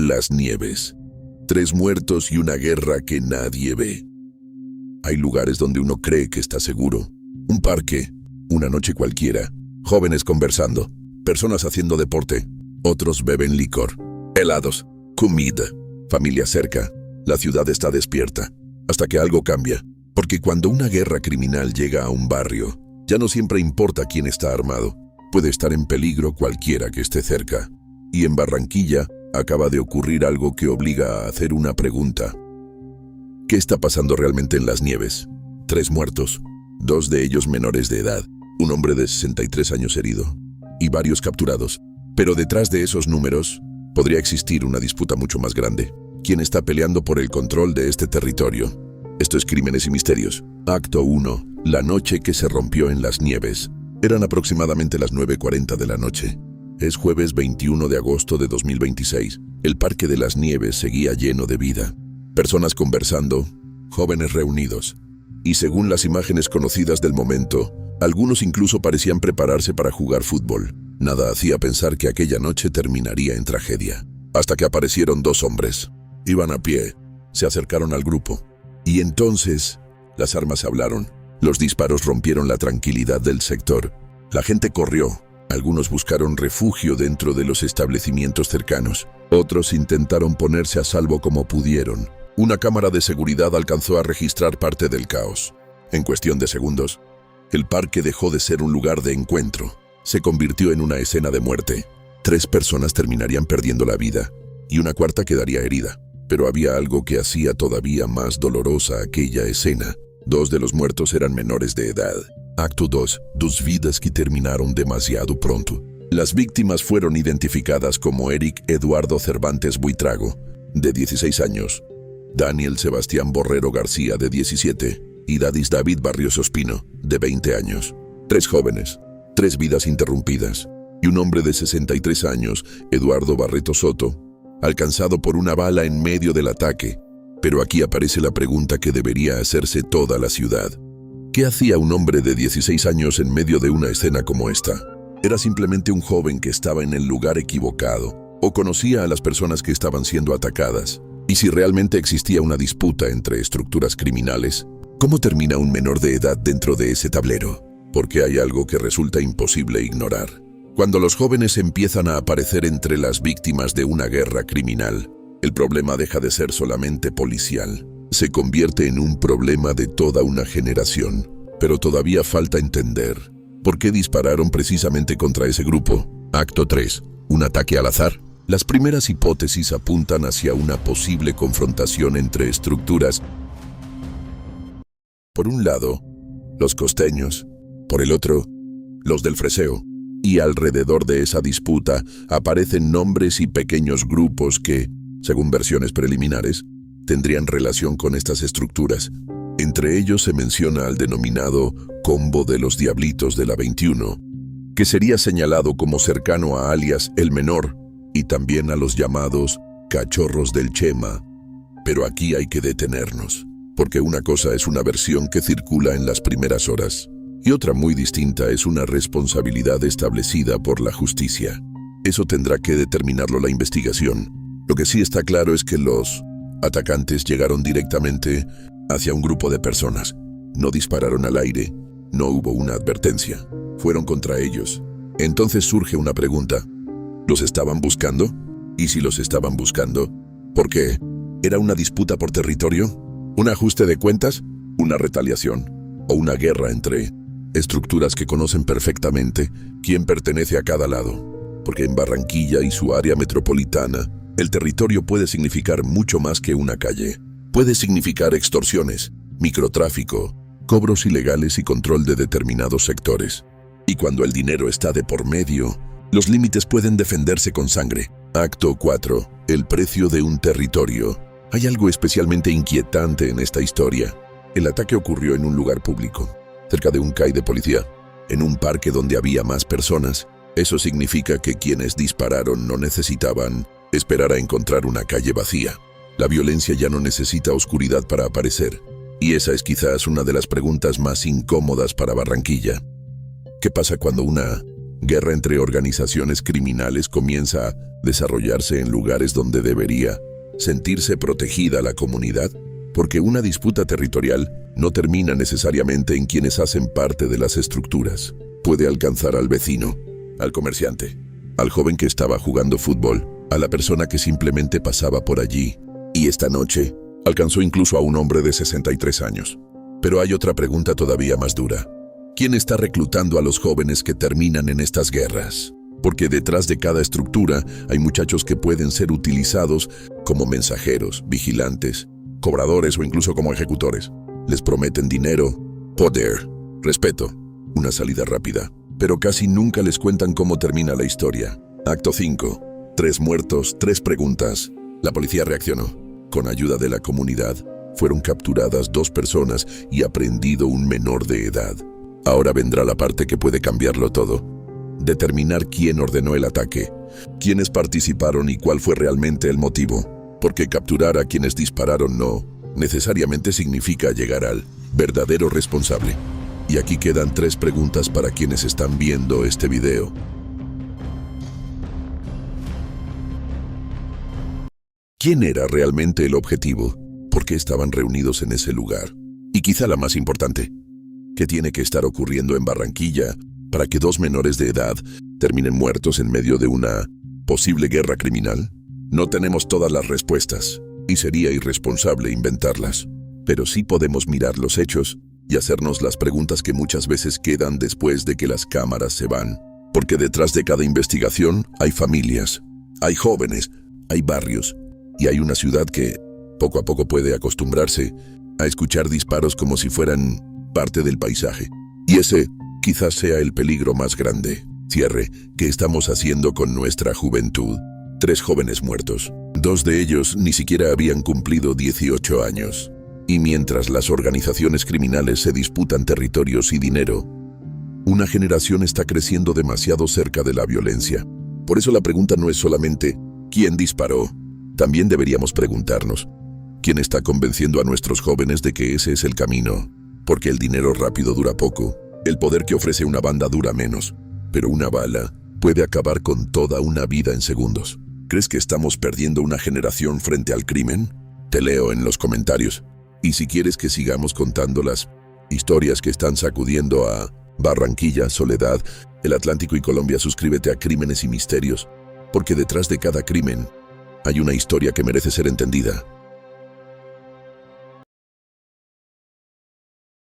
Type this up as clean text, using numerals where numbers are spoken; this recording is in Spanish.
Las Nieves. 3 muertos y una guerra que nadie ve. Hay lugares donde uno cree que está seguro. Un parque, una noche cualquiera, jóvenes conversando, personas haciendo deporte, otros beben licor, helados, comida, familia cerca. La ciudad está despierta, hasta que algo cambia. Porque cuando una guerra criminal llega a un barrio, ya no siempre importa quién está armado. Puede estar en peligro cualquiera que esté cerca. Y en Barranquilla acaba de ocurrir algo que obliga a hacer una pregunta. ¿Qué está pasando realmente en Las Nieves? 3 muertos, 2 de ellos menores de edad, un hombre de 63 años herido y varios capturados. Pero detrás de esos números podría existir una disputa mucho más grande. ¿Quién está peleando por el control de este territorio? Esto es Crímenes y Misterios. Acto 1. La noche que se rompió en Las Nieves. Eran aproximadamente las 9:40 de la noche. Es jueves 21 de agosto de 2026. El Parque de Las Nieves seguía lleno de vida. Personas conversando, jóvenes reunidos. Y según las imágenes conocidas del momento, algunos incluso parecían prepararse para jugar fútbol. Nada hacía pensar que aquella noche terminaría en tragedia. Hasta que aparecieron 2 hombres. Iban a pie, se acercaron al grupo. Y entonces, las armas hablaron. Los disparos rompieron la tranquilidad del sector. La gente corrió. Algunos buscaron refugio dentro de los establecimientos cercanos. Otros intentaron ponerse a salvo como pudieron. Una cámara de seguridad alcanzó a registrar parte del caos. En cuestión de segundos, el parque dejó de ser un lugar de encuentro. Se convirtió en una escena de muerte. 3 personas terminarían perdiendo la vida y una cuarta quedaría herida. Pero había algo que hacía todavía más dolorosa aquella escena. 2 de los muertos eran menores de edad. Acto 2. 2 vidas que terminaron demasiado pronto. Las víctimas fueron identificadas como Eric Eduardo Cervantes Buitrago, de 16 años, Daniel Sebastián Borrero García, de 17, y Dadis David Barrios Ospino, de 20 años. 3 jóvenes, 3 vidas interrumpidas, y un hombre de 63 años, Eduardo Barreto Soto, alcanzado por una bala en medio del ataque. Pero aquí aparece la pregunta que debería hacerse toda la ciudad. ¿Qué hacía un hombre de 16 años en medio de una escena como esta? ¿Era simplemente un joven que estaba en el lugar equivocado? ¿O conocía a las personas que estaban siendo atacadas? ¿Y si realmente existía una disputa entre estructuras criminales? ¿Cómo termina un menor de edad dentro de ese tablero? Porque hay algo que resulta imposible ignorar. Cuando los jóvenes empiezan a aparecer entre las víctimas de una guerra criminal, el problema deja de ser solamente policial. Se convierte en un problema de toda una generación. Pero todavía falta entender por qué dispararon precisamente contra ese grupo. Acto 3. ¿Un ataque al azar? Las primeras hipótesis apuntan hacia una posible confrontación entre estructuras. Por un lado, los costeños. Por el otro, los del Freseo. Y alrededor de esa disputa aparecen nombres y pequeños grupos que, según versiones preliminares, tendrían relación con estas estructuras. Entre ellos se menciona al denominado Combo de los Diablitos de la 21, que sería señalado como cercano a alias El Menor, y también a los llamados Cachorros del Chema. Pero aquí hay que detenernos, porque una cosa es una versión que circula en las primeras horas, y otra muy distinta es una responsabilidad establecida por la justicia. Eso tendrá que determinarlo la investigación. Lo que sí está claro es que los atacantes llegaron directamente hacia un grupo de personas. No dispararon al aire, no hubo una advertencia. Fueron contra ellos. Entonces surge una pregunta. ¿Los estaban buscando? Y si los estaban buscando, ¿por qué? ¿Era una disputa por territorio? ¿Un ajuste de cuentas? ¿Una retaliación? ¿O una guerra entre estructuras que conocen perfectamente quién pertenece a cada lado? Porque en Barranquilla y su área metropolitana, el territorio puede significar mucho más que una calle. Puede significar extorsiones, microtráfico, cobros ilegales y control de determinados sectores. Y cuando el dinero está de por medio, los límites pueden defenderse con sangre. Acto 4. El precio de un territorio. Hay algo especialmente inquietante en esta historia. El ataque ocurrió en un lugar público, cerca de un CAI de policía, en un parque donde había más personas. Eso significa que quienes dispararon no necesitaban esperar a encontrar una calle vacía. La violencia ya no necesita oscuridad para aparecer. Y esa es quizás una de las preguntas más incómodas para Barranquilla. ¿Qué pasa cuando una Guerra entre organizaciones criminales comienza a desarrollarse en lugares donde debería sentirse protegida la comunidad, porque una disputa territorial no termina necesariamente en quienes hacen parte de las estructuras. Puede alcanzar al vecino, al comerciante, al joven que estaba jugando fútbol, a la persona que simplemente pasaba por allí. Y esta noche alcanzó incluso a un hombre de 63 años. Pero hay otra pregunta todavía más dura. ¿Quién está reclutando a los jóvenes que terminan en estas guerras? Porque detrás de cada estructura hay muchachos que pueden ser utilizados como mensajeros, vigilantes, cobradores o incluso como ejecutores. Les prometen dinero, poder, respeto, una salida rápida, pero casi nunca les cuentan cómo termina la historia. Acto 5. 3 muertos, 3 preguntas. La policía reaccionó. Con ayuda de la comunidad, fueron capturadas 2 personas y aprehendido un menor de edad. Ahora vendrá la parte que puede cambiarlo todo. Determinar quién ordenó el ataque, quiénes participaron y cuál fue realmente el motivo. Porque capturar a quienes dispararon no necesariamente significa llegar al verdadero responsable. Y aquí quedan 3 preguntas para quienes están viendo este video. ¿Quién era realmente el objetivo? ¿Por qué estaban reunidos en ese lugar? Y quizá la más importante, ¿qué tiene que estar ocurriendo en Barranquilla para que 2 menores de edad terminen muertos en medio de una posible guerra criminal? No tenemos todas las respuestas, y sería irresponsable inventarlas. Pero sí podemos mirar los hechos y hacernos las preguntas que muchas veces quedan después de que las cámaras se van. Porque detrás de cada investigación hay familias, hay jóvenes, hay barrios, y hay una ciudad que poco a poco puede acostumbrarse a escuchar disparos como si fueran parte del paisaje. Y ese quizás sea el peligro más grande. Cierre, ¿qué estamos haciendo con nuestra juventud? 3 jóvenes muertos. 2 de ellos ni siquiera habían cumplido 18 años. Y mientras las organizaciones criminales se disputan territorios y dinero, una generación está creciendo demasiado cerca de la violencia. Por eso la pregunta no es solamente ¿quién disparó? También deberíamos preguntarnos ¿quién está convenciendo a nuestros jóvenes de que ese es el camino? Porque el dinero rápido dura poco, el poder que ofrece una banda dura menos, pero una bala puede acabar con toda una vida en segundos. ¿Crees que estamos perdiendo una generación frente al crimen? Te leo en los comentarios. Y si quieres que sigamos contando las historias que están sacudiendo a Barranquilla, Soledad, el Atlántico y Colombia, suscríbete a Crímenes y Misterios, porque detrás de cada crimen hay una historia que merece ser entendida.